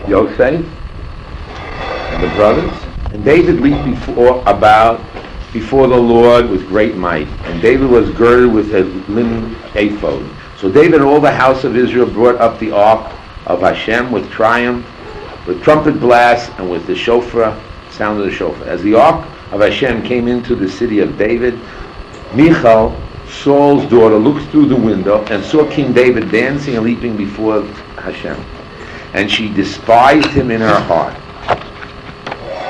Yosef and the brothers. And David leaped before the Lord with great might. And David was girded with a linen ephod. So David and all the house of Israel brought up the ark of Hashem with triumph, with trumpet blasts, and with the shofar, sound of the shofar. As the ark of Hashem came into the city of David, Michal, Saul's daughter, looked through the window and saw King David dancing and leaping before Hashem. And she despised him in her heart.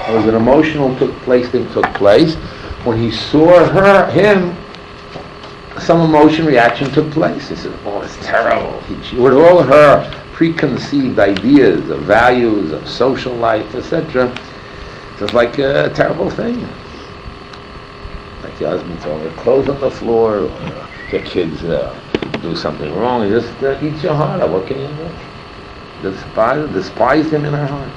It was an emotional thing took place. When he saw him, some emotion reaction took place. He said, oh, it's terrible. With all her preconceived ideas of values, of social life, etc., it was like a terrible thing. Like the husband throwing their clothes on the floor, or the kids do something wrong. It just eats your heart out. What can you do? Despised him in her heart.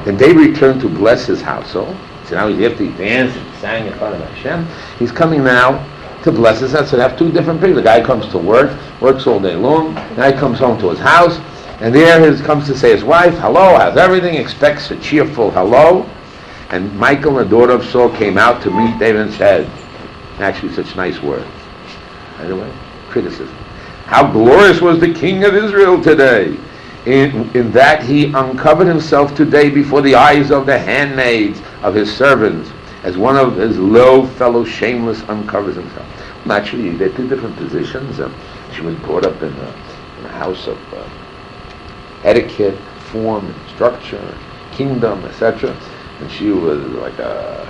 Then David returned to bless his household. So now after he danced and sang in front of Hashem, he's coming now to bless his house. So they have two different people. The guy comes to works all day long. Now he comes home to his house, and there he comes to say his wife, hello, how's everything? Expects a cheerful hello. And Michal, the daughter of Saul, came out to meet David and said, actually such nice words. Anyway, criticism. How glorious was the king of Israel today, in that he uncovered himself today before the eyes of the handmaids of his servants, as one of his low fellow shameless uncovers himself. Naturally, they're two different positions. She was brought up in a house of etiquette, form, and structure, kingdom, etc. And she was like the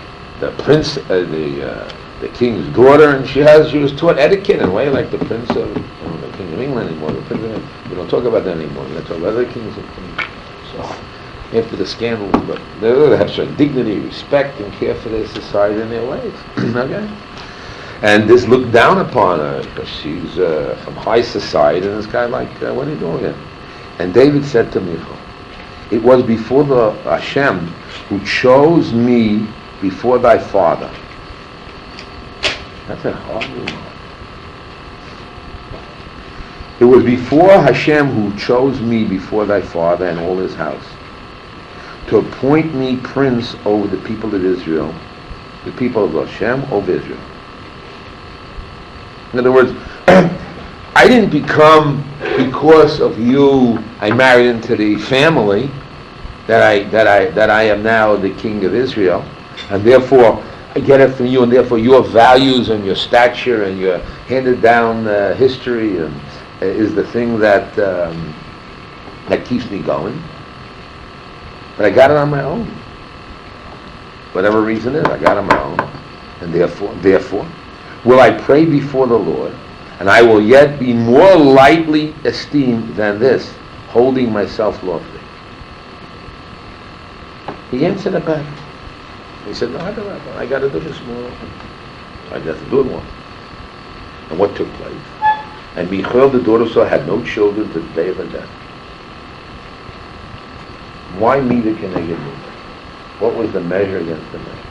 the king's daughter, and she was taught etiquette in a way like the prince of the king of England anymore. The prince of, we don't talk about that anymore. We don't talk about other kings and queens. So after the scandal, but they have certain dignity, respect, and care for their society and their ways. Okay, and this looked down upon her because she's from high society, and this guy like, what are you doing here? And David said to Michal, it was before the Hashem who chose me before thy father. That's a hard remark. It was before Hashem who chose me before thy father and all his house, to appoint me prince over the people of Israel, the people of Hashem over Israel. In other words, I didn't become, because of you, I married into the family that I am now the king of Israel, and therefore I get it from you, and therefore your values and your stature and your handed down history and is the thing that keeps me going. But I got it on my own. Whatever reason it is, I got it on my own, and therefore, will I pray before the Lord, and I will yet be more lightly esteemed than this, holding myself lofty. He answered it back. He said, no, I got to do this more. I got to do it more. And what took place? And Michal, the daughter of Saul, had no children to the day of her death. Why meter can they get moved? What was the measure against the measure?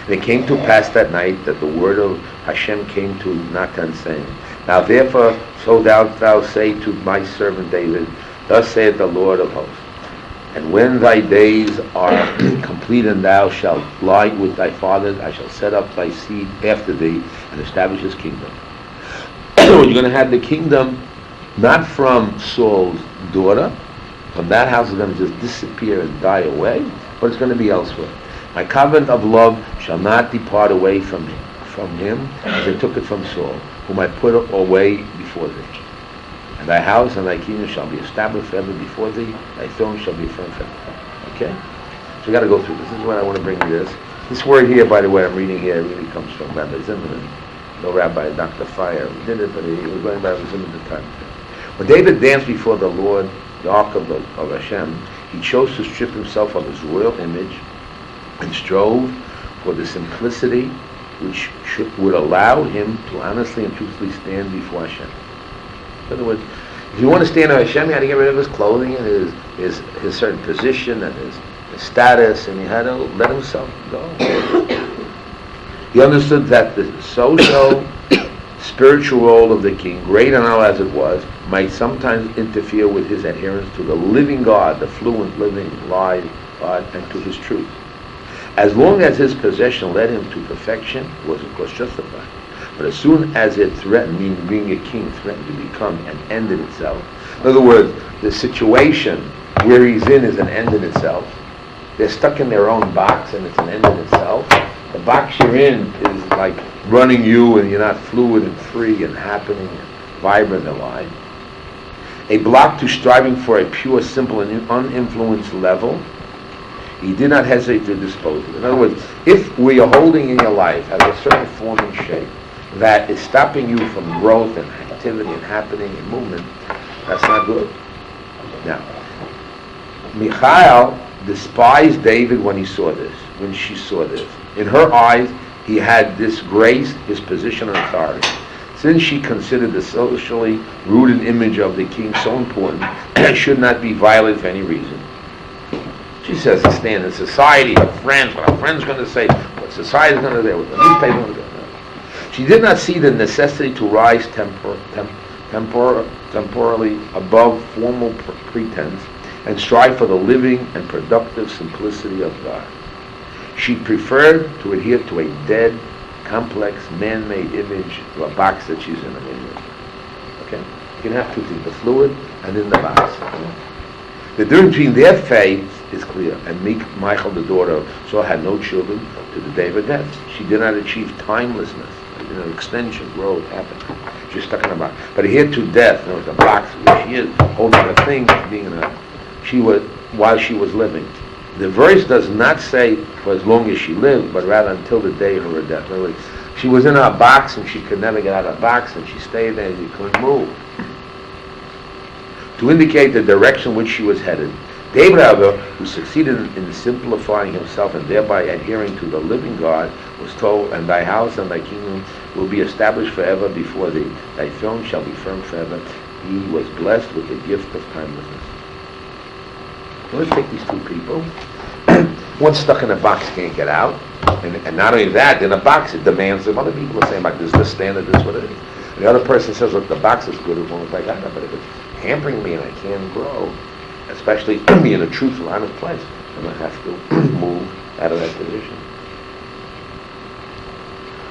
And it came to pass that night that the word of Hashem came to Natan, saying, now therefore, so thou say to my servant David, thus saith the Lord of hosts, and when thy days are complete and thou shalt lie with thy fathers, I shall set up thy seed after thee and establish his kingdom. You're going to have the kingdom not from Saul's daughter, from that house is going to just disappear and die away, but it's going to be elsewhere. My covenant of love shall not depart away from him as I took it from Saul, whom I put away before thee. And thy house and thy kingdom shall be established forever before thee. Thy throne shall be firm forever. Okay? So we got to go through this. This is what I want to bring you this. This word here, by the way, I'm reading here, really comes from Rabbi Zimmerman. No Rabbi, Dr. Fire. We did it, but he was going by Rabbi Zimmerman at the time. When David danced before the Lord, the ark of Hashem, he chose to strip himself of his royal image and strove for the simplicity which would allow him to honestly and truthfully stand before Hashem. In other words, if you want to stand on Hashem, you had to get rid of his clothing and his certain position and his status, and he had to let himself go. He understood that the social spiritual role of the king, great and all as it was, might sometimes interfere with his adherence to the living God, the fluent, living, live God, and to his truth. As long as his possession led him to perfection, it was of course justified. But as soon as it threatened, meaning being a king threatened to become an end in itself, in other words, the situation where he's in is an end in itself. They're stuck in their own box and it's an end in itself. The box you're in is like running you and you're not fluid and free and happening and vibrant and alive. A block to striving for a pure, simple, and uninfluenced level, he did not hesitate to dispose of it. In other words, if what you're holding in your life has a certain form and shape that is stopping you from growth and activity and happening and movement, that's not good. Now, Michal despised David when she saw this. In her eyes, he had disgraced his position and authority. Since she considered the socially rooted image of the king so important, it should not be violated for any reason. She says to stand in society, her friends, what her friends are going to say, what society is going to say, what the newspaper is going to say. She did not see the necessity to rise temporally above formal pretense and strive for the living and productive simplicity of God. She preferred to adhere to a dead, complex, man-made image of a box that she's in. Okay? You can have two things, the fluid and in the box. The difference between their faith is clear. And Michal, the daughter of Saul, had no children to the day of her death. She did not achieve timelessness, extension, growth, happening. She's stuck in a box. But adhered to death, the box where she is, holding a thing, being in a, while she was living. The verse does not say for as long as she lived, but rather until the day of her death. In other words, she was in a box and she could never get out of the box, and she stayed there and she couldn't move. To indicate the direction which she was headed, David, however, who succeeded in simplifying himself and thereby adhering to the living God, was told, "And thy house and thy kingdom will be established forever before thee. Thy throne shall be firm forever." He was blessed with the gift of timelessness. Now let's take these two people. One's stuck in a box, can't get out. And not only that, in a box it demands of other people the same, like, this is the standard, this is what it is. And the other person says, look, the box is good as long as I got it, but if it's hampering me and I can't grow, especially be in a truthful, honest place, I'm going to have to move out of that position.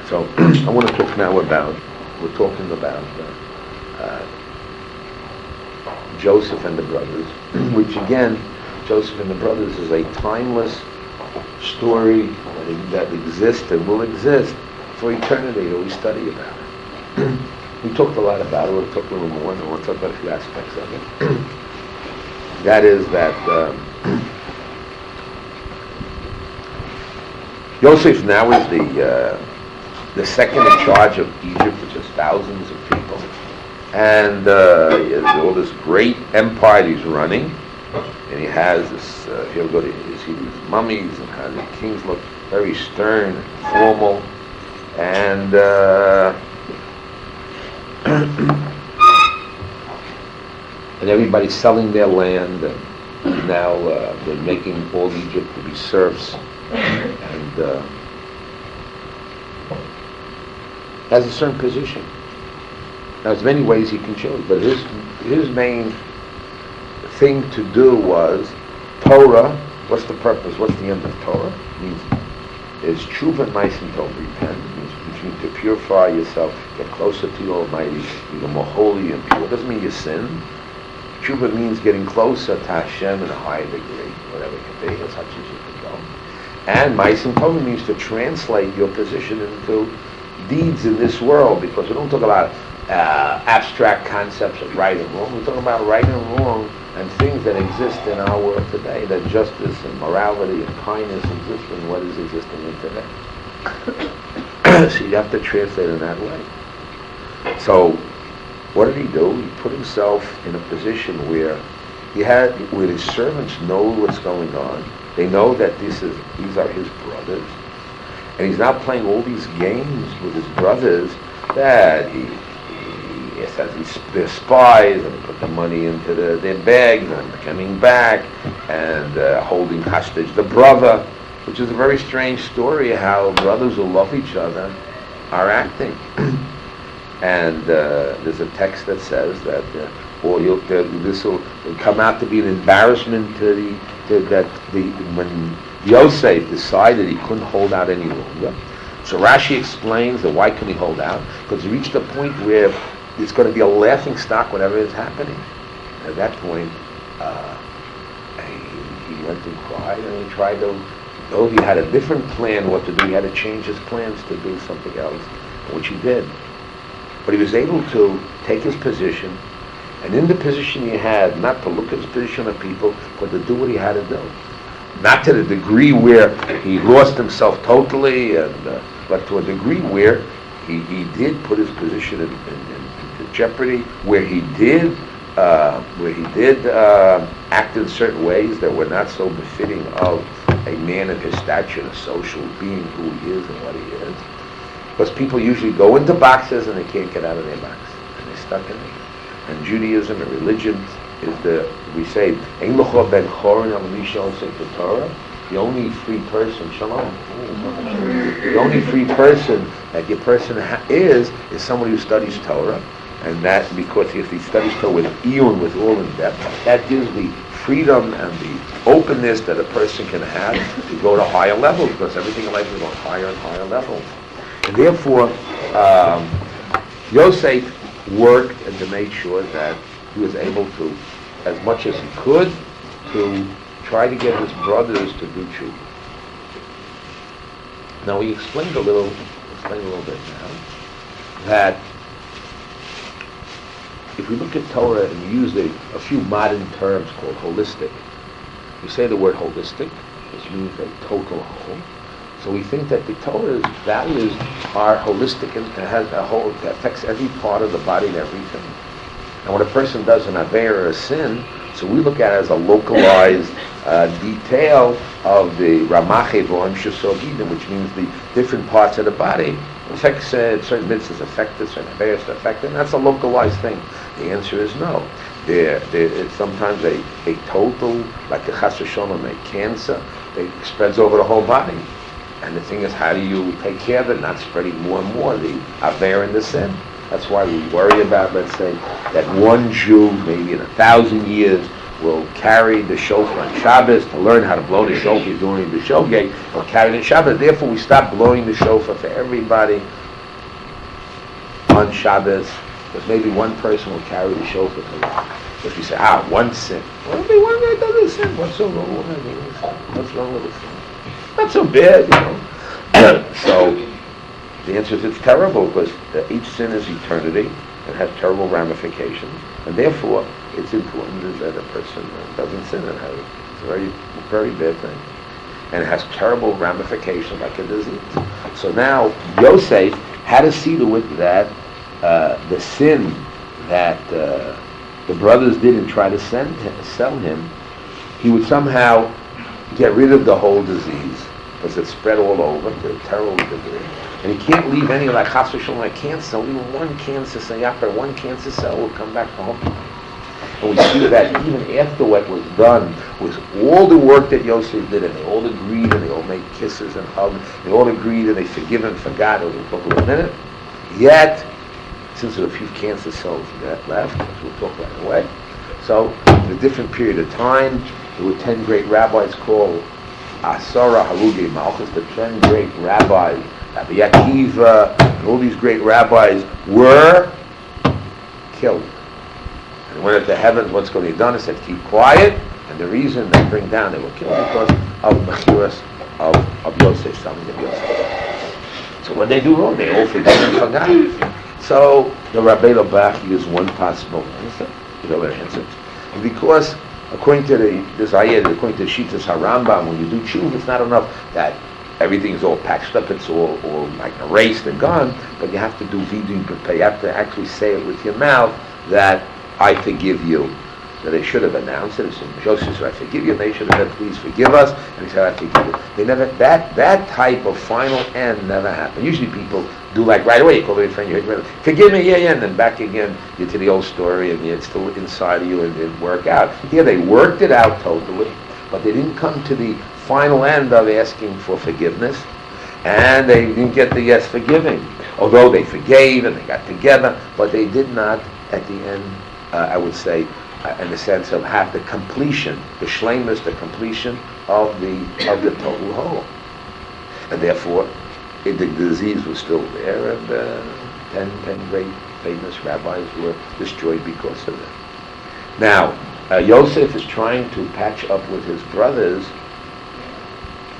So I want to talk now about, we're talking about Joseph and the brothers, which again, Joseph and the brothers is a timeless story that exists and will exist for eternity that we study about it. We talked a lot about it, we'll talk a little more, and I want to talk about a few aspects of it. That is that Yosef now is the second in charge of Egypt, which is thousands of people. And he has all this great empire he's running. And he has this, if you ever go to, you see these mummies and how the kings look very stern and formal. And and everybody's selling their land, and now they're making all Egypt to be serfs. And has a certain position. Now, there's many ways he can choose, but his main thing to do was Torah. What's the purpose? What's the end of Torah? It means it's tshuva ma'asim tov, repent. It means you need to purify yourself, get closer to the Almighty, become more holy and pure. It doesn't mean you sin. Tshuva means getting closer to Hashem in a higher degree, whatever it can be, as much as you can go. And ma'asim tov means to translate your position into deeds in this world, because we don't talk about abstract concepts of right and wrong. We're talking about right and wrong and things that exist in our world today, that justice and morality and kindness exist in what is existing in today. So you have to translate in that way. So what did he do? He put himself in a position where where his servants know what's going on. They know that these are his brothers. And he's not playing all these games with his brothers that they're spies and put the money into their bags and coming back and holding hostage the brother, which is a very strange story how brothers who love each other are acting. And there's a text that says that this will come out to be an embarrassment when Yosef decided he couldn't hold out any longer. So Rashi explains that why couldn't he hold out? Because he reached a point where it's going to be a laughing stock whatever is happening. And at that point, he went and cried, and he tried to. Though he had a different plan what to do, he had to change his plans to do something else, which he did. But he was able to take his position, and in the position he had, not to look at his position of people, but to do what he had to do. Not to the degree where he lost himself totally, but to a degree where he did put his position into jeopardy, where he did act in certain ways that were not so befitting of a man of his stature, a social being who he is and what he is. Because people usually go into boxes and they can't get out of their box, and they're stuck in it. And Judaism and religion is we say, Ein L'cho ben chorin al mishal sefer Torah. The only free person, shalom. The only free person that your person is somebody who studies Torah. And that because if he studies Torah with iyun, with all in depth, that gives the freedom and the openness that a person can have to go to higher levels, because everything in life is on higher and higher levels. And therefore, Yosef worked and to make sure that he was able to, as much as he could, to try to get his brothers to do tshuva. Now we explained a little bit now that if we look at Torah and use a few modern terms called holistic, we say the word holistic, which means a total whole. So we think that the Torah's values are holistic and it affects every part of the body and everything. And when a person does an aveira or a sin, so we look at it as a localized detail of the Ramache V'Ohem Shesogidim, which means the different parts of the body. Affects certain mitzvahs affected, certain aveiros affected, and that's a localized thing. The answer is no. It's sometimes a total, like a chas v'sholom, a cancer, it spreads over the whole body. And the thing is, how do you take care of it, not spreading more and more, the aver and the sin? That's why we worry about, let's say, that one Jew, maybe in 1,000 years, will carry the shofar on Shabbos to learn how to blow the shofar during the shogeg, or carry the Shabbos. Therefore, we stop blowing the shofar for everybody on Shabbos, because maybe one person will carry the shofar for that. If you say, one sin. Well, maybe one guy does a sin. What's so wrong with it? What's wrong with the sin? Not so bad, So, the answer is it's terrible, because each sin is eternity and has terrible ramifications, and therefore it's important that a person doesn't sin and has it's a very, very bad thing, and it has terrible ramifications like a disease. So now Yosef had to see to it that the sin that the brothers did and try to sell him, he would somehow get rid of the whole disease, because it spread all over to a terrible degree. And he can't leave any, like chas v'sholom, like cancer, even one cancer sayapar, one cancer cell will come back to home. And we see that even after what was done, with all the work that Yosef did, and they all agreed, and they all made kisses and hugs, they all agreed, and they forgive and forgot, we'll talk about in a minute. Yet, since there were a few cancer cells that left, which we'll talk right away, so in a different period of time, there were 10 great rabbis called Asara Harugi Malchus, the 10 great rabbis, Rabbi Akiva, and all these great rabbis were killed. And they went into heavens, what's going to be done? It said, keep quiet. And the reason they bring down, they were killed because of Mechiras of Yosef, selling of Yosef. So when they do wrong, they all forget and forgot. So the Rabbi Labach used one possible answer. And because according to this ayah, according to Shitas HaRambam, when you do tshuva, it's not enough that everything is all patched up, it's all like erased and gone, but you have to do vidui b'peh. You have to actually say it with your mouth that I forgive you. So they should have announced it. Joseph said, I forgive you. And they should have said, please forgive us. And he said, I forgive you. They never, that type of final end never happened. Usually people do like right away, you call their friend, you forgive me, yeah, and then back again, you're to the old story, and it's still inside of you, and it didn't work out. Here they worked it out totally, but they didn't come to the final end of asking for forgiveness, and they didn't get the yes forgiving. although they forgave and they got together, but they did not, at the end, I would say, in the sense of have the completion, the shleimus, the completion of the total whole. And therefore, the disease was still there, and 10 great famous rabbis were destroyed because of it. Now, Yosef is trying to patch up with his brothers.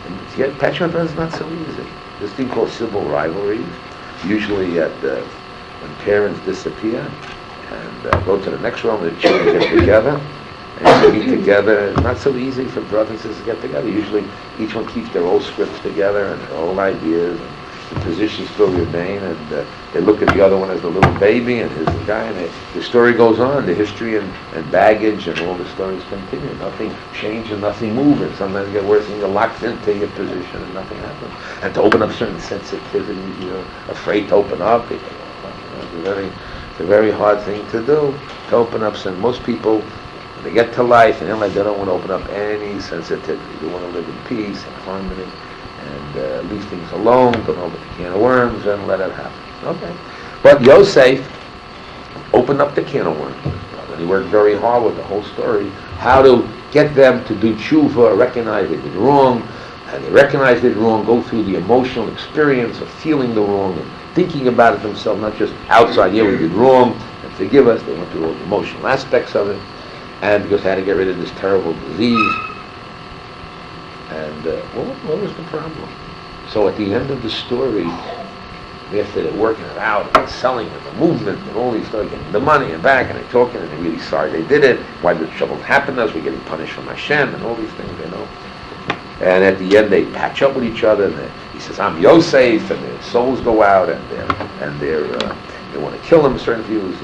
And patching up brothers is not so easy. This thing called civil rivalries, usually when parents disappear and go to the next room, the children get together and meet together. It's not so easy for brothers and sisters to get together. Usually each one keeps their old scripts together and their old ideas. The positions still remain, and they look at the other one as the little baby, and here's the guy, and the story goes on, the history and baggage and all the stories continue. Nothing changing, nothing moving. Sometimes you get worse and you're locked into your position and nothing happens. And to open up certain sensitivities, you're afraid to open up. It's a very hard thing to do, to open up some. Most people, when they get to life, and they don't want to open up any sensitivity. They want to live in peace and harmony. And leave things alone, don't open the can of worms, and let it happen. Okay. But Yosef opened up the can of worms. And he worked very hard with the whole story, how to get them to do tshuva, recognize they did wrong, and they recognize they did wrong, go through the emotional experience of feeling the wrong and thinking about it themselves, not just outside, yeah, we did wrong, and forgive us. They went through all the emotional aspects of it, and because they had to get rid of this terrible disease. And what was the problem? So at the end of the story, after they're working it out and selling and the movement and all these stuff, getting the money and back, and they're talking and they're really sorry they did it. Why did the trouble happen to us? We're getting punished from Hashem and all these things, And at the end, they patch up with each other. And he says, "I'm Yosef," and their souls go out, and they want to kill him. Certain views,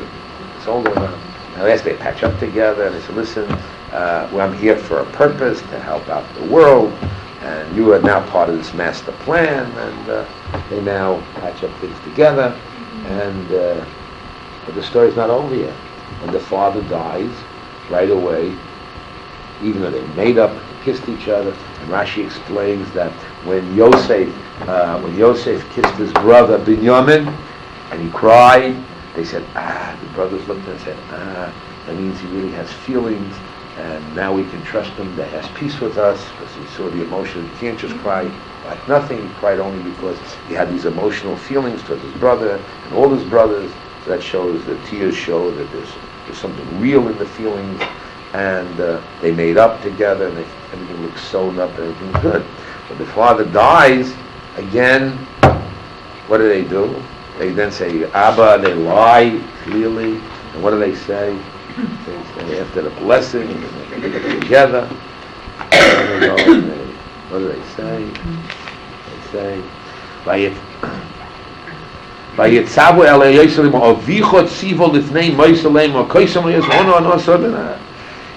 it's all going on. And last they patch up together, and they said, "Listen, well, I'm here for a purpose to help out the world, and you are now part of this master plan." And they now patch up things together, and but the story's not over yet. When the father dies, right away, even though they made up, kissed each other, and Rashi explains that when Yosef kissed his brother Binyamin, and he cried, they said, the brothers looked and said, that means he really has feelings, and now we can trust him that he has peace with us, because he saw the emotion. He can't just cry like nothing. He cried only because he had these emotional feelings towards his brother and all his brothers. So that shows, the tears show that there's something real in the feelings, and they made up together, and everything looks sewn up, and everything's good. When the father dies, again, what do? They then say, Abba, they lie, clearly. And what do they say? They say, after the blessing, they get together. What do they say? They say, Vayetzavu ele Yosef avicho tzivo lifnei Moisalem or Koisam Yos ono no.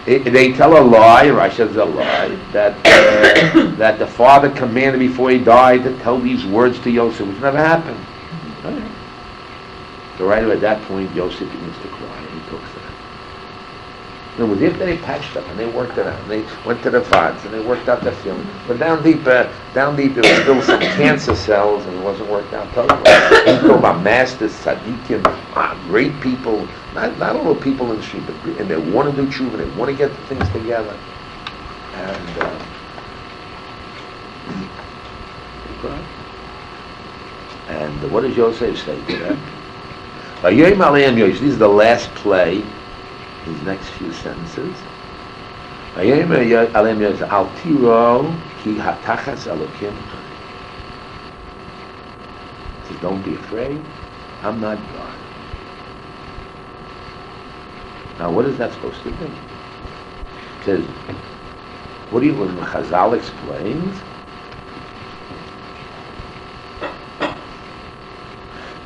They tell a lie, Rashi says a lie, that the father commanded before he died to tell these words to Yosef, which never happened. Okay. So right at that point, Yosef begins to cry, and he talks to them. In other words, if they patched up and they worked it out, and they went to the fads and they worked out their feelings, but down deep, there was still some cancer cells, and it wasn't worked out totally. He's talking about masters, tzaddikim, great people, not all the people in the street, but and they want to do tshuva, they want to get the things together, and they cry. And what does Yosef say to them? This is the last play, his next few sentences. He says, don't be afraid, I'm not God. Now what is that supposed to mean? It says, when Chazal explains,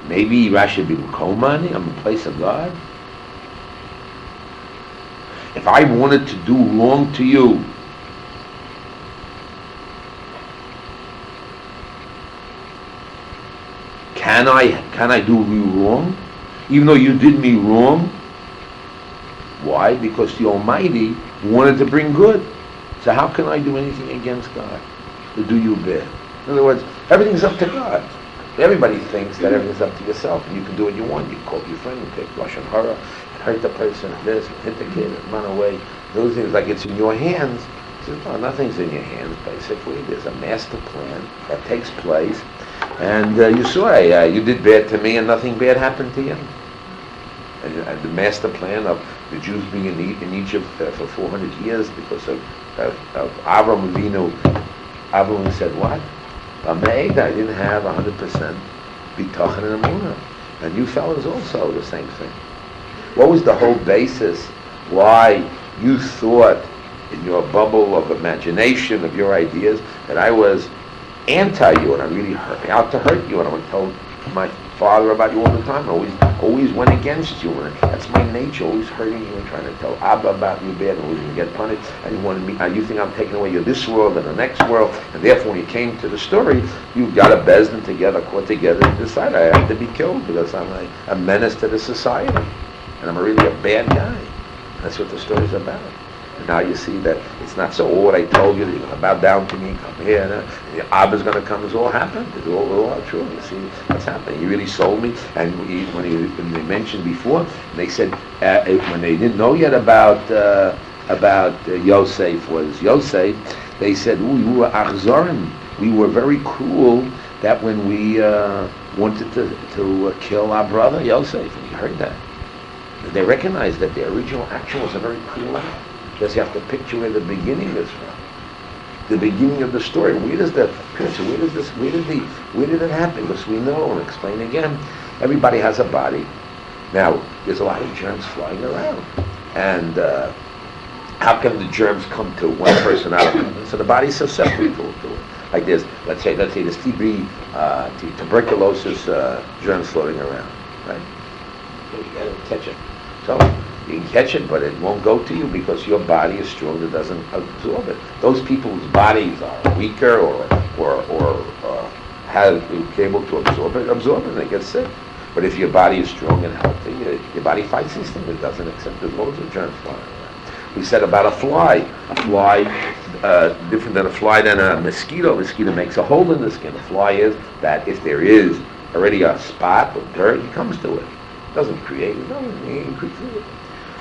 maybe Rashi be Komani, I'm the place of God. If I wanted to do wrong to you, can I do you wrong? Even though you did me wrong? Why? Because the Almighty wanted to bring good. So how can I do anything against God to do you bad? In other words, everything's up to God. Everybody thinks that everything's up to yourself, and you can do what you want. You call your friend, you take lashon hara, and hurt the person, and this, and hit the kid, and run away. Those things like it's in your hands. He says, no, nothing's in your hands, basically. There's a master plan that takes place. And you saw, you did bad to me and nothing bad happened to you. And the master plan of the Jews being in Egypt for 400 years because of Avram Avinu. Avram said, what? I didn't have 100% bitachon and emunah. And you fellas also the same thing. What was the whole basis why you thought in your bubble of imagination, of your ideas, that I was anti-you and I really out to hurt you, and I would tell my father about you all the time. I always went against you, and that's my nature, always hurting you and trying to tell Abba about you bad, and always going to get punished. And you wanted me, you think I'm taking away your this world and the next world, and therefore when you came to the story, you got a bezdin together, caught together, and decided I have to be killed because I'm a menace to the society, and I'm really a bad guy. That's what the story's about. And now you see that it's not so, what I told you, that you're going to bow down to me, come here, and your Abba's going to come. It's all happened. It's all true. You see what's happening. You really sold me. And when they mentioned before, they said, when they didn't know yet about Yosef was Yosef, they said, we were achzorim. We were very cruel that when we wanted to kill our brother Yosef. And you heard that. They recognized that the original action was a very cruel act. Because you have to picture where the beginning is from. The beginning of the story. Where does the picture? Where did it happen? Because we know, and explain again, everybody has a body. Now, there's a lot of germs flying around. And how can the germs come to one person out of another? So the body's susceptible to it. Like there's, let's say there's TB, tuberculosis germs floating around, right? So you gotta catch it. So you can catch it, but it won't go to you because your body is strong, it doesn't absorb it. Those people whose bodies are weaker or have been able to absorb it, and they get sick. But if your body is strong and healthy, your body fights these things. It doesn't accept. There's loads of germs flying around. We said about a fly. A fly, different than a fly than a mosquito. A mosquito makes a hole in the skin. A fly is that if there is already a spot of dirt, he comes to it. Doesn't create it. No, he increases it.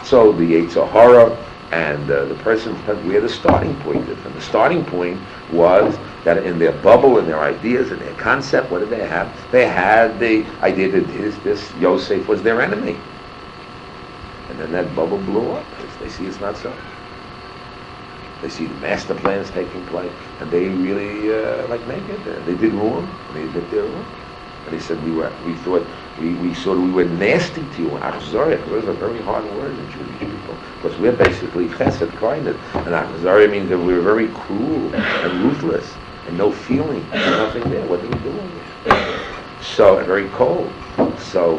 So the Yetzer Hara and the person where the starting point is. And the starting point was that in their bubble, in their ideas, in their concept, what did they have? They had the idea that this Yosef was their enemy. And then that bubble blew up. They see it's not so. They see the master plans taking place, and they really make it. They did wrong, and they admit they're wrong. And they said we thought we were nasty to you. Achzorah is a very hard word in Jewish people because we're basically chesed kindness, and achzorah means that we're very cruel and ruthless and no feeling, and nothing there. What do we do? So very cold. So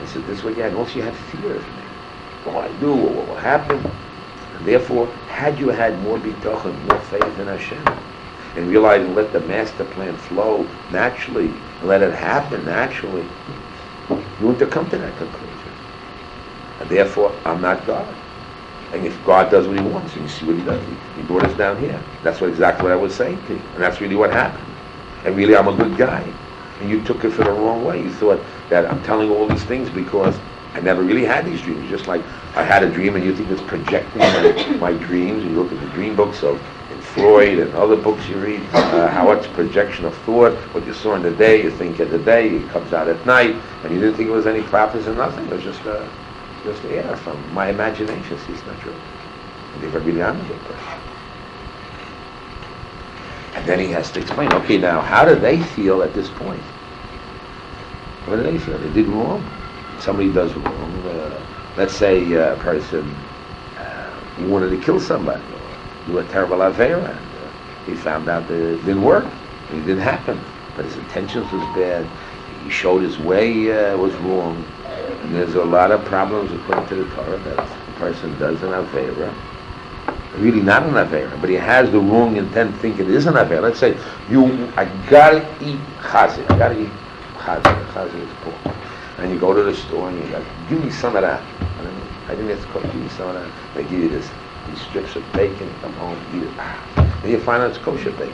I said, "This is what you had. Also, you had fear of me. What will I do? What will happen?" And therefore, had you had more bitachon, more faith in Hashem, and realize and let the master plan flow naturally, and let it happen naturally, you wouldn't have come to that conclusion. And therefore, I'm not God. And if God does what he wants, and you see what he does, he brought us down here. That's exactly what I was saying to you. And that's really what happened. And really, I'm a good guy. And you took it for the wrong way. You thought that I'm telling all these things because I never really had these dreams. Just like I had a dream and you think it's projecting my dreams. And you look at the dream books of Freud and other books you read, how it's projection of thought, what you saw in the day, you think in the day, it comes out at night, and you didn't think it was any prophecy or nothing. It was just air from my imagination. See, it's not true. And they're really on the person. And then he has to explain, okay, now, how do they feel at this point? What do they feel? They did wrong. Somebody does wrong. Let's say a person wanted to kill somebody, do a terrible avera, and he found out that it didn't work, and it didn't happen, but his intentions was bad. He showed his way was wrong, and there's a lot of problems according to the Torah that a person does an avera, really not an avera, but he has the wrong intent, thinking it is an avera. Let's say I gotta eat chazer. I gotta eat chazer. Chazer is pork, and you go to the store and you go, give me some of that. I think it's called, give me some of that. They give you these strips of bacon, you come home, eat it. Then you find out it's kosher bacon.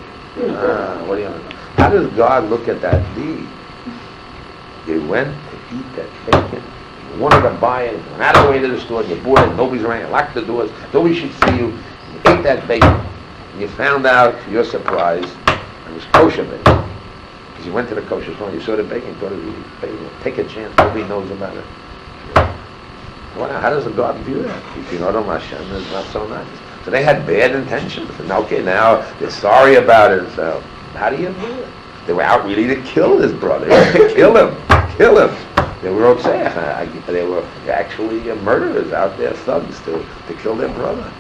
What do you know? How does God look at that deed? You went to eat that bacon. You wanted to buy it. You went out of the way to the store. You bought it. Nobody's around. You locked the doors. Nobody should see you. You ate that bacon. And you found out, to your surprise, it was kosher bacon. Because you went to the kosher store. You saw the bacon. Thought it was bacon. Take a chance. Nobody knows about it. Wow, how does a God view that? If you know them, Hashem is not so nice. So they had bad intentions. And okay, now they're sorry about it. So how do you do it? They were out really to kill this brother. To kill him. They were they were actually murderers out there, thugs, to kill their brother.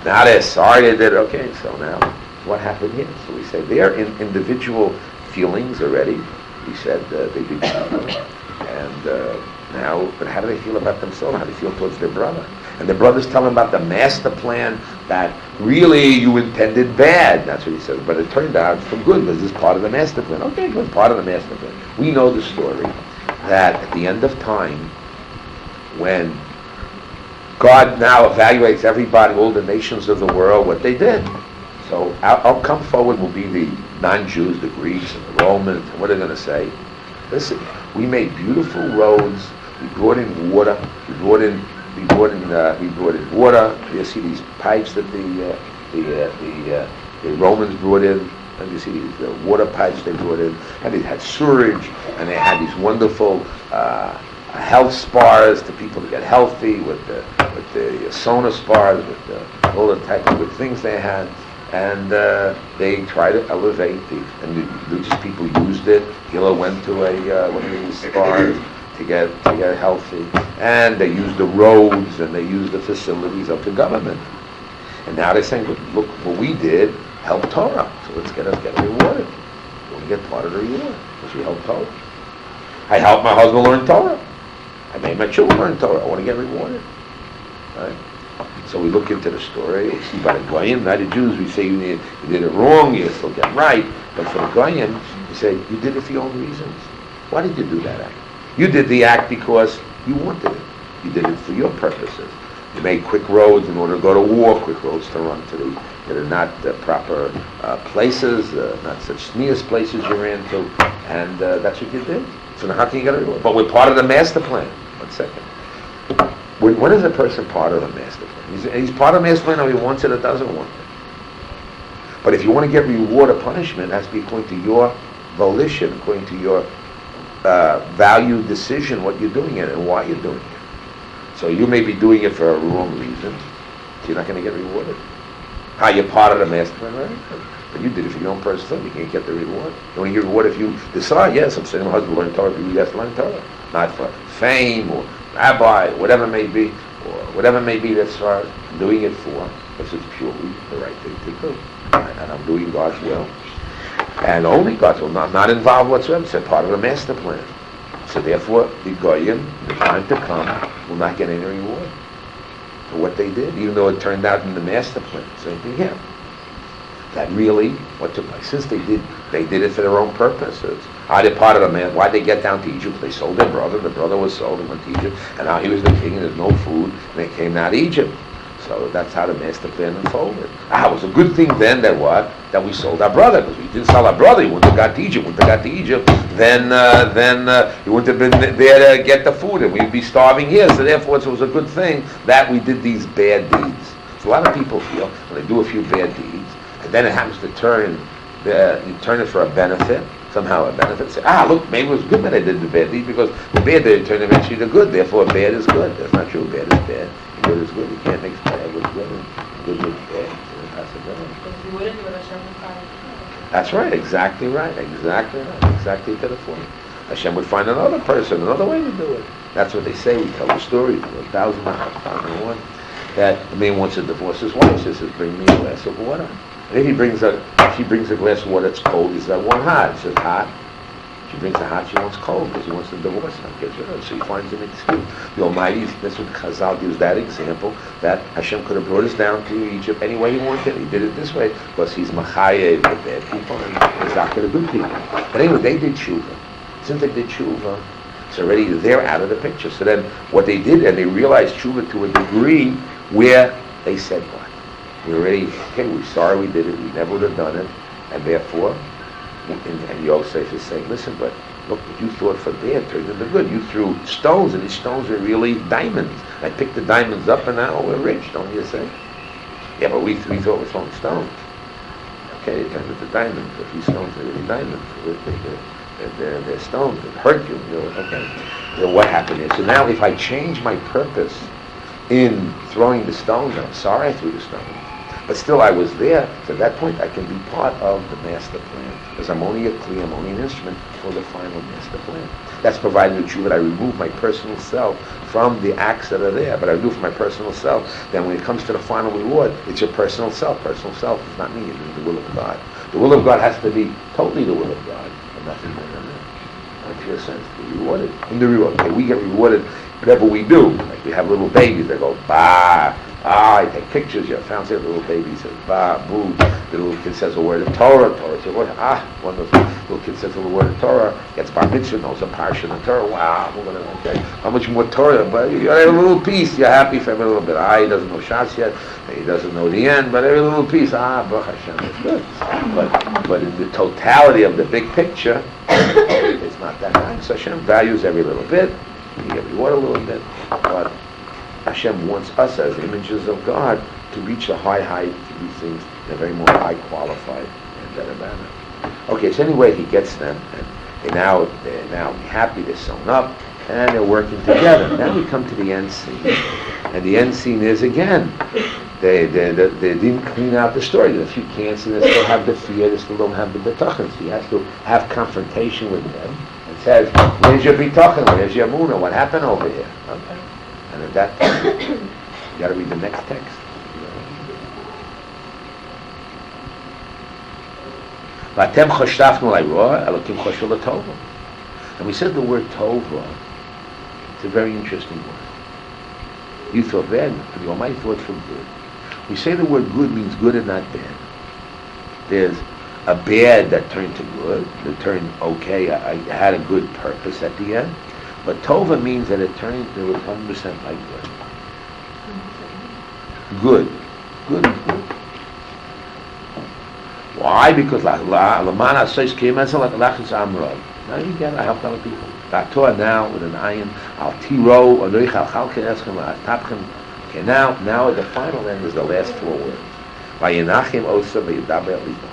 Now they're sorry they did. Okay, so now what happened here? So we say their individual feelings already. We said they did and now, but how do they feel about themselves? How do they feel towards their brother? And the brothers tell them about the master plan that really you intended bad. That's what he says. But it turned out for good because it's part of the master plan. Okay, good, part of the master plan. We know the story that at the end of time, when God now evaluates everybody, all the nations of the world, what they did. So I'll come forward will be the non-Jews, the Greeks, and the Romans. And what are they going to say? Listen, we made beautiful roads. We brought in water. We brought in water. You see these pipes that the Romans brought in. And you see these water pipes they brought in. And they had sewerage. And they had these wonderful health spas to people to get healthy with the sauna spas, with all the type of good things they had. And they tried to elevate and the religious people used it. Hillel went to one of these spas to get healthy, and they used the roads and they used the facilities of the government. And now they're saying, look what we did helped Torah, so let's get rewarded. We want to get part of the reward because we helped Torah. I helped my husband learn Torah. I made my children learn Torah. I want to get rewarded. Right? So we look into the story. We see by the Goyim, not the Jews, we say you did it wrong, you still get right. But for the Goyim, we say you did it for your own reasons. Why did you do that act? You did the act because you wanted it. You did it for your purposes. You made quick roads in order to go to war, quick roads to run to that are not the proper places, not such sneers places you ran to, and that's what you did. So now how can you get a reward? But we're part of the master plan. 1 second. When is a person part of the master plan? He's part of the master plan or he wants it or doesn't want it. But if you want to get reward or punishment, it has to be according to your volition, according to your value decision, what you're doing it and why you're doing it. So you may be doing it for a wrong reason, so you're not going to get rewarded. You're part of the master plan, right? But you did it for your own personal thing. You can't get the reward. You only get reward if you decide, yes, I'm saying my husband learned Torah, you have to learn Torah. Not for fame or rabbi, whatever it may be, or whatever it may be that's doing it for, because it's purely the right thing to do. And I'm doing God's will. And only God's will, not involved whatsoever. It's a part of the master plan. So therefore, the Goyim, in the time to come, will not get any reward for what they did, even though it turned out in the master plan. Same thing here. That really, what took place, since they did it for their own purposes. They're part of the man. Why'd they get down to Egypt? They sold their brother. The brother was sold and went to Egypt. And now he was the king and there's no food. And they came out of Egypt. So that's how the master plan unfolded. It was a good thing then that we sold our brother. Because we didn't sell our brother. He wouldn't have got to Egypt. Then he wouldn't have been there to get the food. And we'd be starving here. So therefore it was a good thing that we did these bad deeds. So a lot of people feel when they do a few bad deeds, and then it happens to you turn it for a benefit, somehow a benefit. Say, look, maybe it was good that I did the bad deed because the bad deed turned eventually to good. Therefore, bad is good. That's not true. Bad is bad. And good is good. You can't mix bad with good and good with bad. It's an impossibility. Because you wouldn't do it, Hashem would find it. That's right. Exactly right. Exactly to the point. Hashem would find another person, another way to do it. That's what they say. We tell the story. 1,001. That the man wants to divorce his wife. He says, "Bring me a glass of water." And if she brings a glass of water that's cold, he says, "I want hot." He says, "Hot." She brings the hot, she wants cold because he wants to divorce her. So he finds an excuse. The Almighty, that's what Chazal gives that example, that Hashem could have brought us down to Egypt any way he wanted. He did it this way because he's Machayev, the bad people, and Zakir, the good people. But anyway, they did tshuva. Since they did tshuva, it's already they're out of the picture. So then what they did, and they realized tshuva to a degree where they said, we're sorry we did it, we never would have done it, and therefore, And Yosef is saying, listen, but look, what you thought for bad turned into good. You threw stones, and these stones are really diamonds. I picked the diamonds up, and now we're rich, don't you say? Yeah, but we thought we're throwing stones. Okay, it turned into diamonds. But these stones are really diamonds. They're stones that hurt you. Okay. So what happened is, so now if I change my purpose in throwing the stones, I'm sorry I threw the stones. But still I was there, so at that point I can be part of the master plan. Because I'm only a kli, I'm only an instrument for the final master plan. That's provided the truth that I remove my personal self from the acts that are there. But I do for my personal self, then when it comes to the final reward, it's your personal self. Personal self is not me, it is the will of God. The will of God has to be totally the will of God, and nothing more than that. That's your sense, to be rewarded. In the reward, okay, we get rewarded whatever we do. Like we have little babies that go, bah, I take pictures, you found the little baby says, bah, boo. The little kid says a word of Torah says, one of the little kids says a little word of Torah, gets bar mitzvah, knows a parsha of Torah, wow, okay, how much more Torah, but you got every little piece, you're happy for every little bit. He doesn't know Shas yet, he doesn't know the end, but every little piece, Baruch Hashem, it's good. But in the totality of the big picture, it's not that nice. So Hashem values every little bit, you get rewarded a little bit, but Hashem wants us as images of God to reach a high height, to do things in a very more high qualified and better manner. Okay, so anyway, he gets them, and they're now happy, they're sewn up, and they're working together. Then we come to the end scene, and the end scene is again, they didn't clean out the story. There's a few cancer, they still have the fear, they still don't have the bitachon. So he has to have confrontation with them and says, where's your bitachon, where's your emunah, what happened over here? Okay. And at that point, you got to read the next text. And we said the word tova. It's a very interesting word. You thought bad, but the Almighty thought for good. We say the word good means good and not bad. There's a bad that turned to good, that turned okay, I had a good purpose at the end. But tova means that it turned into 100% like good. Good. Good is good. Why? Because Lamana says came as like lachis amrod. Now you get it, I helped other people. Torah now with an ayin, al tiro, or loich al chalke eschem, al tapchem. Okay, now at the final end is the last 4 words. Vayinachim osa v'yidaber libo.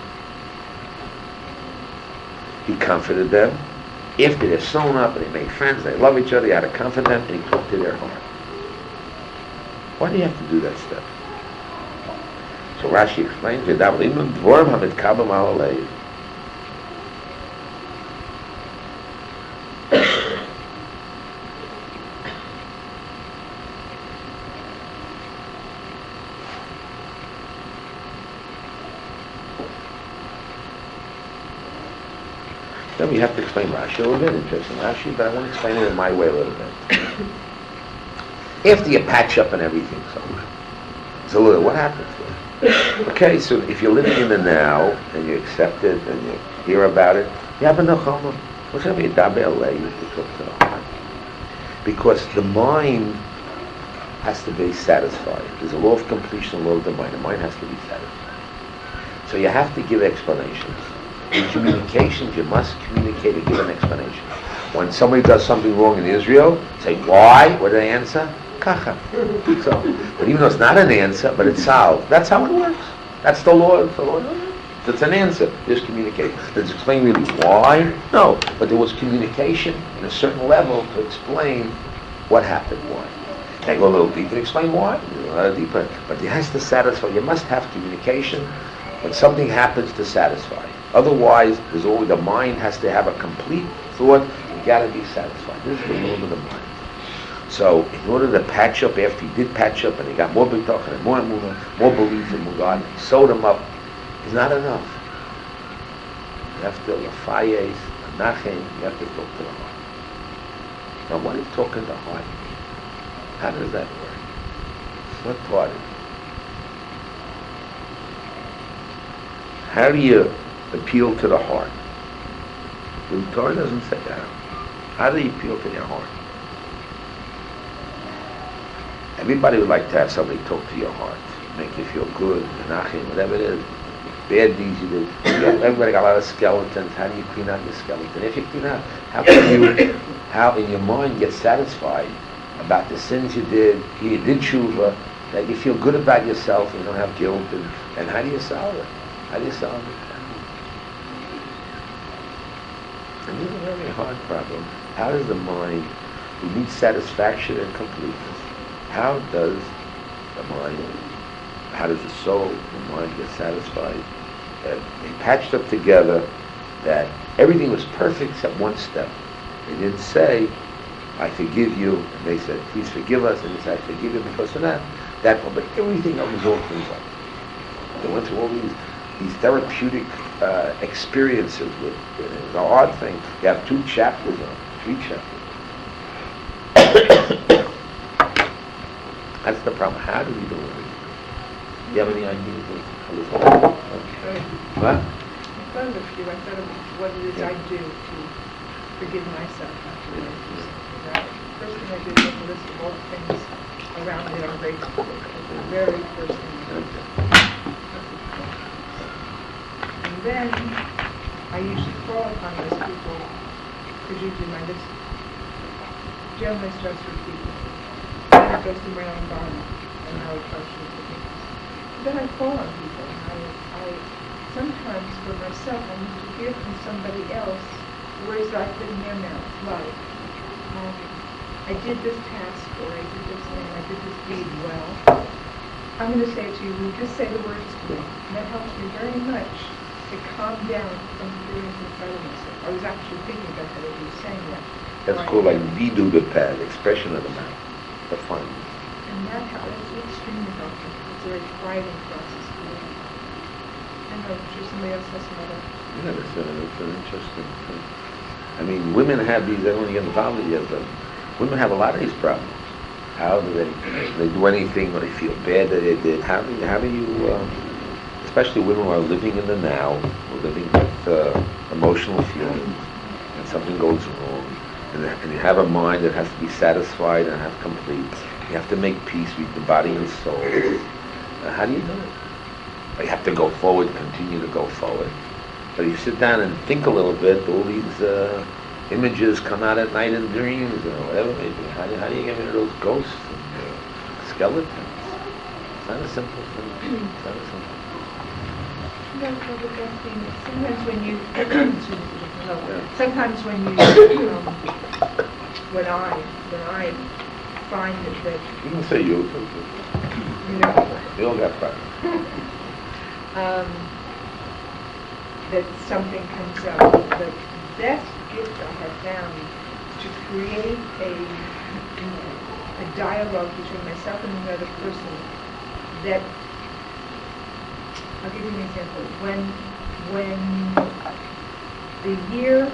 He comforted them. After they're sewn up and they make friends, they love each other, he had to comfort them, and he talked to their heart. Why do you have to do that step? So Rashi explains, then we have to explain Rashi a little bit, interesting Rashi, but I want to explain it in my way a little bit. After you patch up and everything, so what happens there? Okay, so if you're living in the now, and you accept it, and you hear about it, you have a nechama. What's going to be a dabe alei? You talk to the heart. Because the mind has to be satisfied. There's a law of completion, a law of the mind. The mind has to be satisfied. So you have to give explanations. In communications, you must communicate and give an explanation. When somebody does something wrong in Israel, say, why? What do they answer? Kacha. So, but even though it's not an answer, but it's solved. That's how it works. That's the law. It's an answer. There's communication. Does it explain really why? No. But there was communication in a certain level to explain what happened, why. Can't go a little deeper to explain why. A little deeper. But it has to satisfy. You must have communication when something happens to satisfy. Otherwise, there's always, the mind has to have a complete thought. You got to be satisfied. This is the rule of the mind. So, in order to patch up, after he did patch up, and he got more bitachon and more emunah, more belief in God, and he sewed him up, it's not enough. You have to lafayes, nachem. You have to talk to the heart. Now, what is talking to the heart? How does that work? What part of it? How do you appeal to the heart? The Torah doesn't say that. How do you appeal to your heart? Everybody would like to have somebody talk to your heart, make you feel good, menachem, whatever it is. bad deeds you did. Everybody got a lot of skeletons. How do you clean out your skeleton? If you clean out, how can you, how in your mind get satisfied about the sins you did tshuva, that you feel good about yourself and you don't have guilt, and how do you solve it? How do you solve it? And this is a very hard problem. How does the mind, we need satisfaction and completeness. How does the mind, how does the soul, the mind get satisfied? They patched up together that everything was perfect except one step. They didn't say, I forgive you, and they said, please forgive us, and they said, I forgive you because of that. But everything else was all cleaned up. They went through all these therapeutic experiences with it. It was a hard thing. You have 2 chapters on it, 3 chapters. That's the problem. How do we do it? Do you have any ideas of this? What? I thought of a few. I thought of what it is I do to forgive myself after that. First thing I did was a list of all the things around me I'm grateful for. The very first thing I did. And then I usually call upon those people, because usually my list generally starts with people. Then it goes to my own body, and how it functions with things. Then I call on people. I sometimes for myself I need to hear from somebody else words that I put in their mouth, like I did this task, or I did this thing, I did this deed well. I'm going to say it to you. Just say the words to me. And that helps me very much to calm down from feelings inside of myself. I was actually thinking about that as you were saying that. That's called like vidu the pad, expression of the mouth, the fun. And that is extremely helpful. It's a very quieting process for me. I know, I'm sure somebody else has some other. Yeah, that's an interesting thing. I mean, women have these, I don't want to get involved with yet, but women have a lot of these problems. How do they do anything, or they feel bad that they did? How do you, especially women who are living in the now, or living with emotional feelings, and something goes wrong, and you have a mind that has to be satisfied and have complete. You have to make peace with the body and soul. How do you do it? You have to go forward, continue to go forward. But you sit down and think a little bit, all these images come out at night in dreams, or whatever maybe. How do you get rid of those ghosts and skeletons? It's not a simple thing. It's not a simple thing. No, sometimes when you, sometimes when you, when I find that You can say you. you know, We all got problems. that something comes up, the best gift I have found to create a dialogue between myself and another person that, I'll give you an example. When the year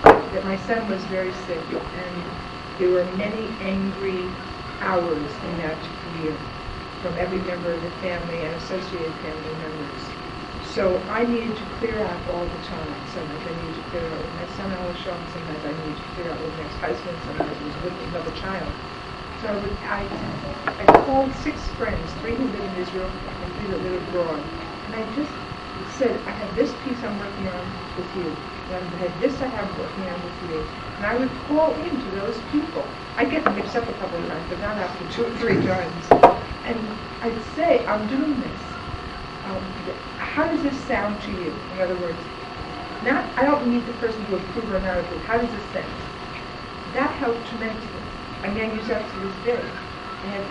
that my son was very sick, and there were many angry hours in that year from every member of the family and associated family members. So I needed to clear out all the time. Sometimes I needed to clear out with my son, Alishon. Sometimes I needed to clear out with my ex-husband. Sometimes it was with another child. So I called 6 friends, 3 who live in Israel and 3 that live abroad. And I just said, I have this piece I'm working on with you. And I had this I have working on with you. And I would call into those people. I'd get them mixed up a couple of times, but not after 2 or 3 times. And I'd say, I'm doing this. How does this sound to you? In other words, I don't need the person to approve or not approve. How does this sound? That helped tremendously. I mean, I use that to this day. I have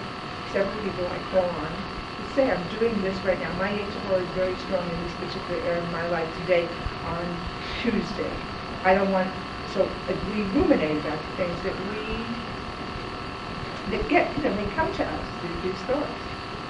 several people I call on to say, I'm doing this right now. My Yeshiva is very strong in this particular area of my life today on Tuesday. I don't want, so we ruminate about the things that they come to us, these thoughts.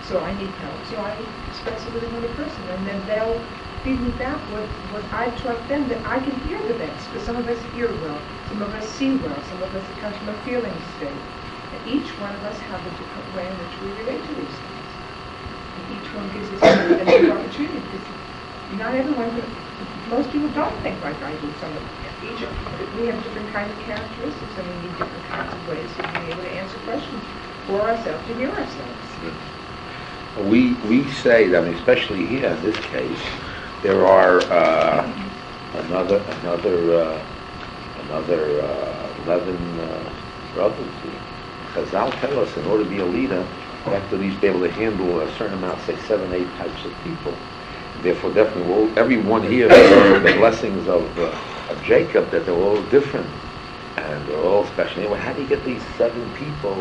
So I need help. So I express it with another person, and then they'll feed me back what I taught them that I can hear the best. Because some of us hear well, some of us see well, some of us it comes from a feeling state. And each one of us have a different way in which we relate to these things. And each one gives us a new opportunity. Because not everyone, most people don't think like I do. We have different kinds of characteristics, and we need different kinds of ways of being able to answer questions for ourselves, to hear ourselves. We say that, I mean, especially here in this case, there are another 11 brothers here. Chazal tell us in order to be a leader, you have to at least be able to handle a certain amount, say 7, 8 types of people. Therefore, definitely, everyone here, the blessings of Jacob, that they're all different and they're all special. Anyway, how do you get these 7 people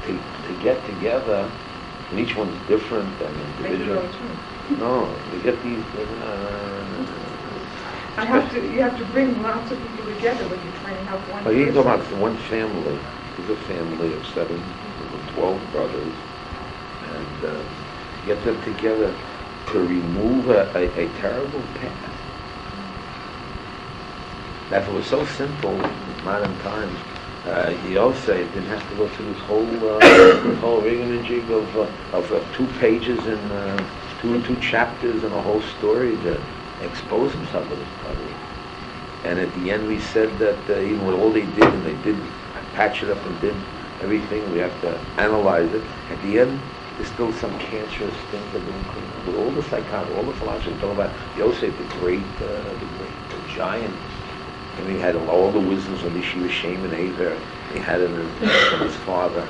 to get together? And each one's different and individual. No, you get these. You have to bring lots of people together when you're trying to help one Well, he's person. talking about one family. He's a family of 7, 12 brothers, and get them together to remove a terrible past. That was so simple in modern times. Yosef didn't have to go through this whole rigmarole of 2 pages and two chapters and a whole story to expose himself with his brother. And at the end we said that even with all they did, and they did patch it up and did everything, we have to analyze it. At the end, there's still some cancerous things that don't clean up. With all the psychology, all the philosophers talk about Yosef, the great giant. And he had all the wisdoms of Yeshiva, Shem and Aver. He had it from his father.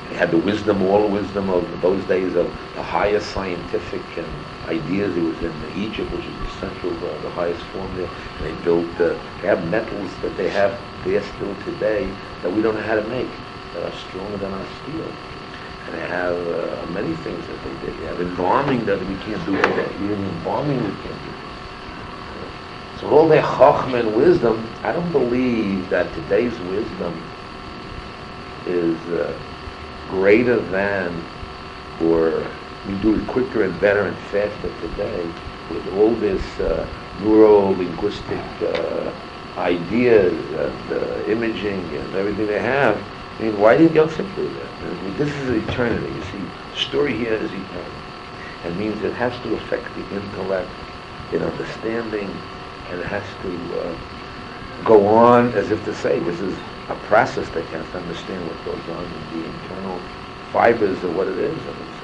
He had the wisdom, all the wisdom of those days of the highest scientific and ideas. He was in Egypt, which is the central, the highest form there. And they built, they have metals that they have there still today that we don't know how to make, that are stronger than our steel. And they have many things that they did. They have embalming that we can't do today. Even embalming we can't do. So with all their chachma and wisdom, I don't believe that today's wisdom is greater than, or we do it quicker and better and faster today with all this neuro-linguistic ideas and imaging and everything they have. I mean, why didn't Yosef do that? I mean, this is eternity. You see, the story here is eternity. It means it has to affect the intellect in understanding, and it has to go on as if to say, this is a process that you have to understand what goes on in the internal fibers of what it is, and it's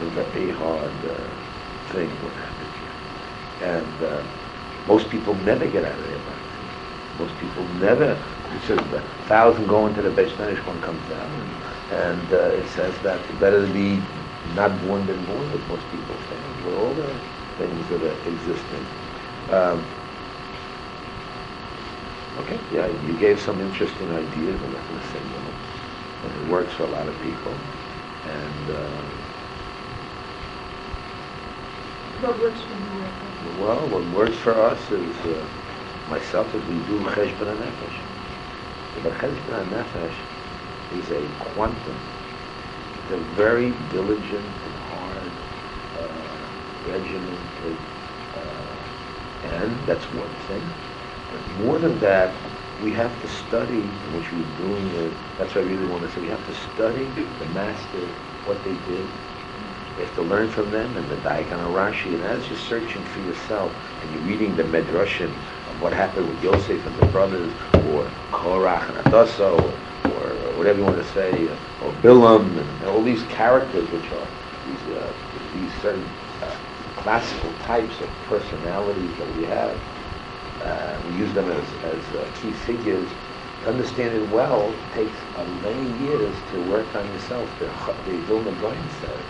a very hard thing what happens here. And most people never get out of their mind. Most people never. It says 1,000 go into the Beis Medrash, one comes down, and it says that it's better to be not born than born, as most people say, with all the things that are existing. Okay, yeah, you gave some interesting ideas. I'm not going to say no, but it works for a lot of people. And What works for you? well, what works for us is myself is we do cheshbon nefesh. But cheshbon nefesh is a quantum. It's a very diligent and hard, regimented, and that's one thing. But more than that, we have to study, which we're doing. That's what I really want to say. We have to study the master, what they did. You have to learn from them and the Daikon Rashi. And as you're searching for yourself and you're reading the Medrashim of what happened with Yosef and the brothers, or Korach and Adasso, or whatever you want to say, or Bilam, and all these characters, which are these certain classical types of personalities that we have. We use them as key figures. To understand it well takes many years to work on yourself. The Vilna Gaon says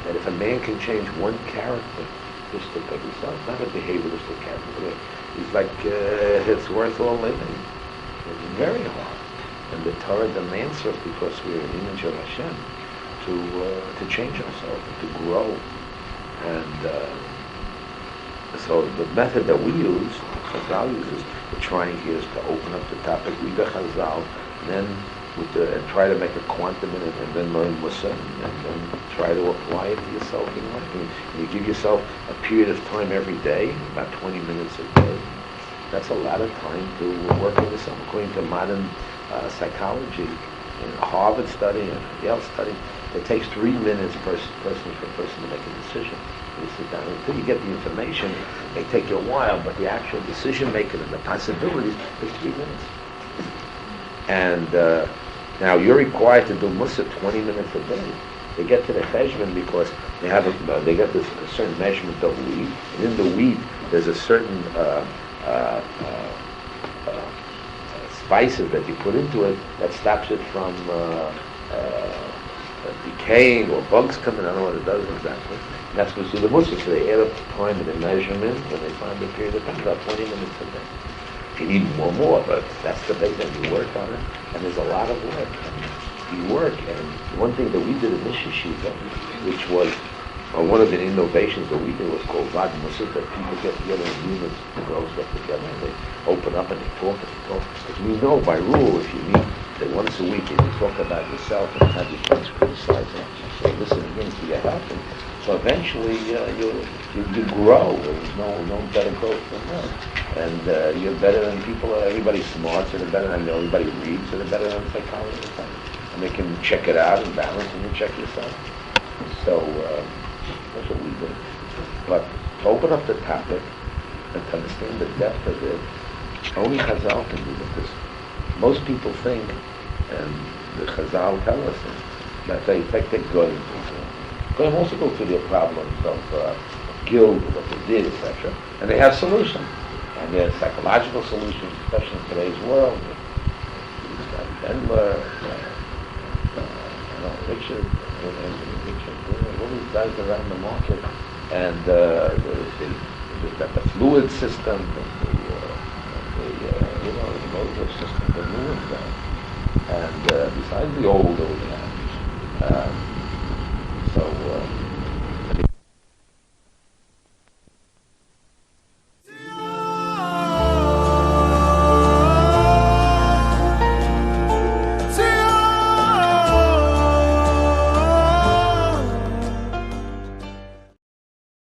that if a man can change one characteristic of himself, not a behavioristic character, he's like, it's worth all living. It's very hard. And the Torah demands us, because we're an image of Hashem, to change ourselves and to grow. And so the method that we use, Chazal uses, we're trying here is to open up the topic, read the Chazal, and then and try to make a quantum in it, and then learn Musa, and then try to apply it to yourself in life. And you give yourself a period of time every day, about 20 minutes a day. That's a lot of time to work on yourself. According to modern psychology, in Harvard study and Yale study, it takes 3 minutes person to make a decision. You sit down until you get the information. It may take you a while, but the actual decision making and the possibilities is 3 minutes. And now you're required to do Musa 20 minutes a day. They get to the cheshbon because they get this a certain measurement of wheat, and in the wheat there's a certain spices that you put into it that stops it from decaying or bugs coming. I don't know what it does exactly. And that's what we see the Muslims. So they add up time and the measurement when they find the period of time, about 20 minutes a day. If you need more, but that's the big thing. You work on it, and there's a lot of work. And you work, and one thing that we did in this yeshiva, which was one of the innovations that we did, was called Vad Musaf, that people get together in units, the girls get together, and they open up and they talk. Because we know by rule, if you meet once a week and you talk about yourself and have your friends criticize you, so listening in to your help, and so eventually you grow. There's no better growth than that. And you're better than people. Everybody's smart, so they're better than everybody reads, so they're better than psychologists. And they can check it out and balance, and you check yourself. So that's what we do. But to open up the topic and to understand the depth of it, only Chazal can do it. Because most people think, and the Chazal tell us, that they think they're going. Goyim also go through their problems of guilt, what they did, etc. And they have solutions. And there are psychological solutions, especially in today's world. Bendler, Richard, all these guys around the market, and the fluid system, the motor system, the new ones, and besides the old we have. So